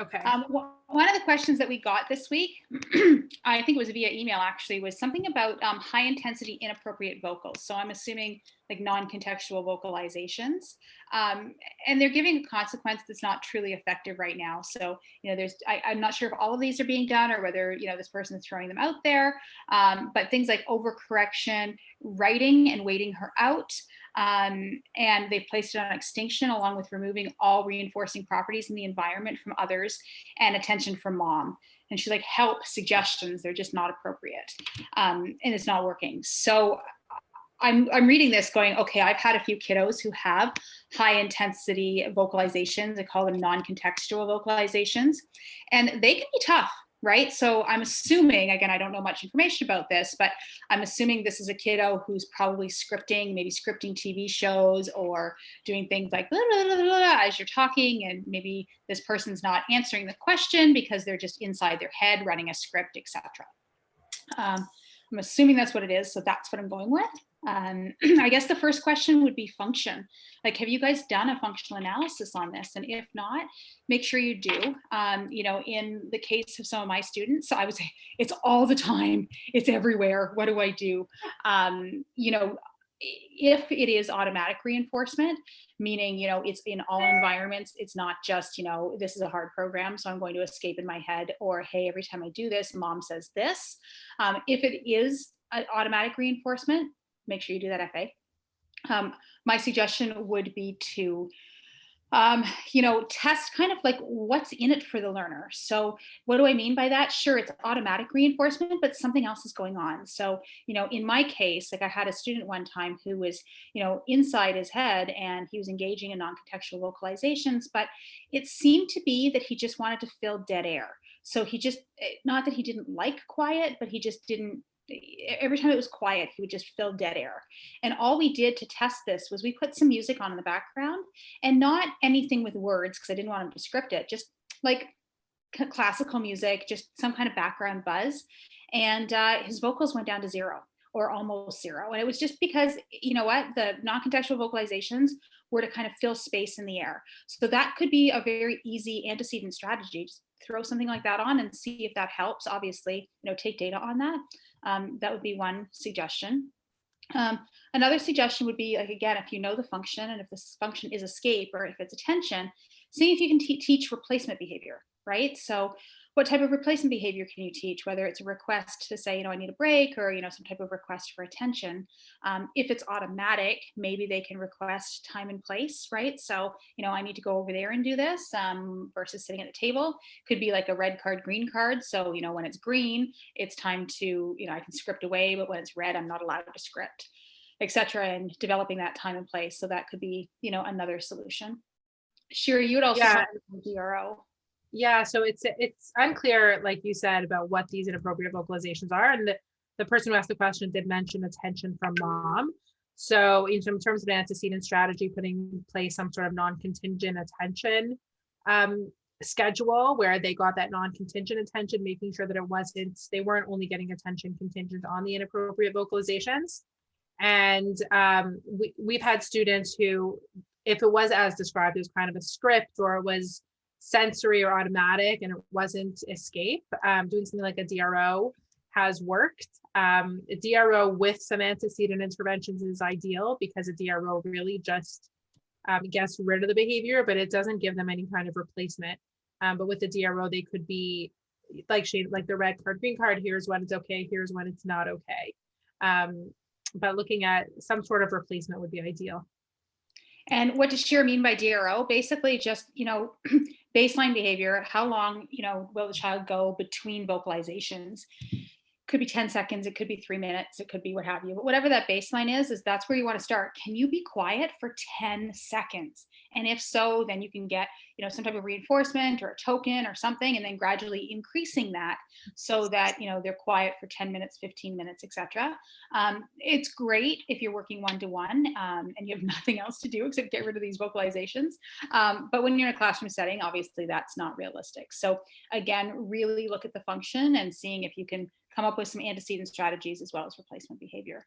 Okay. One of the questions that we got this week, I think it was via email actually, was something about high intensity inappropriate vocals. So I'm assuming like non-contextual vocalizations. And they're giving a consequence that's not truly effective right now. So, I'm not sure if all of these are being done or whether, this person is throwing them out there. But things like overcorrection, writing and waiting her out. And they've placed it on extinction along with removing all reinforcing properties in the environment from others and attention from mom. And she's like, help, suggestions, they're just not appropriate. And it's not working. So I'm reading this going, okay, I've had a few kiddos who have high intensity vocalizations. I call them non-contextual vocalizations, and they can be tough, right? So I'm assuming, again, I don't know much information about this, but I'm assuming this is a kiddo who's probably maybe scripting TV shows or doing things like blah, blah, blah, blah, as you're talking, and maybe this person's not answering the question because they're just inside their head running a script, etc. I'm assuming that's what it is, so that's what I'm going with. I guess the first question would be function. Like, have you guys done a functional analysis on this? And if not, make sure you do. In the case of some of my students, I would say it's all the time, it's everywhere. What do I do? If it is automatic reinforcement, meaning, it's in all environments, it's not just, this is a hard program, so I'm going to escape in my head, or, hey, every time I do this, mom says this. If it is an automatic reinforcement, make sure you do that FA. My suggestion would be to test kind of like what's in it for the learner. So what do I mean by that? Sure, it's automatic reinforcement, but something else is going on. So, in my case, like I had a student one time who was, inside his head and he was engaging in non-contextual vocalizations, but it seemed to be that he just wanted to fill dead air. So he just, not that he didn't like quiet, but he just didn't, every time it was quiet, he would just fill dead air. And all we did to test this was we put some music on in the background, and not anything with words because I didn't want him to script it, just like classical music, just some kind of background buzz. And his vocals went down to zero or almost zero. And it was just because, the non-contextual vocalizations were to kind of fill space in the air. So that could be a very easy antecedent strategy. Just throw something like that on and see if that helps. Obviously, take data on that. That would be one suggestion. Another suggestion would be, like, again, if you know the function and if this function is escape or if it's attention, see if you can teach replacement behavior, right? So what type of replacement behavior can you teach, whether it's a request to say, I need a break, or, some type of request for attention. If it's automatic, maybe they can request time and place, right? So, I need to go over there and do this versus sitting at the table. Could be like a red card, green card. So, when it's green, it's time to, I can script away, but when it's red, I'm not allowed to script, etc. And developing that time and place. So that could be, another solution. Sure, you would also talk about DRO. Yeah, so it's unclear, like you said, about what these inappropriate vocalizations are. And the person who asked the question did mention attention from mom. So in terms of an antecedent strategy, putting in place some sort of non-contingent attention schedule where they got that non-contingent attention, making sure that they weren't only getting attention contingent on the inappropriate vocalizations. And we've had students who, if it was as described, it was kind of a script or it was sensory or automatic and it wasn't escape, doing something like a DRO has worked. A DRO with some antecedent interventions is ideal because a DRO really just gets rid of the behavior, but it doesn't give them any kind of replacement. But with the DRO, they could be like the red card, green card, here's when it's okay, here's when it's not okay. But looking at some sort of replacement would be ideal. And what does Shira mean by DRO? Basically just, baseline behavior. How long, will the child go between vocalizations? Could be 10 seconds, it could be 3 minutes, it could be what have you. But whatever that baseline is that's where you want to start. Can you be quiet for 10 seconds? And if so, then you can get, some type of reinforcement or a token or something, and then gradually increasing that so that, they're quiet for 10 minutes, 15 minutes, etc. It's great if you're working one-to-one and you have nothing else to do except get rid of these vocalizations. But when you're in a classroom setting, obviously that's not realistic. So again, really look at the function and seeing if you can come up with some antecedent strategies as well as replacement behavior.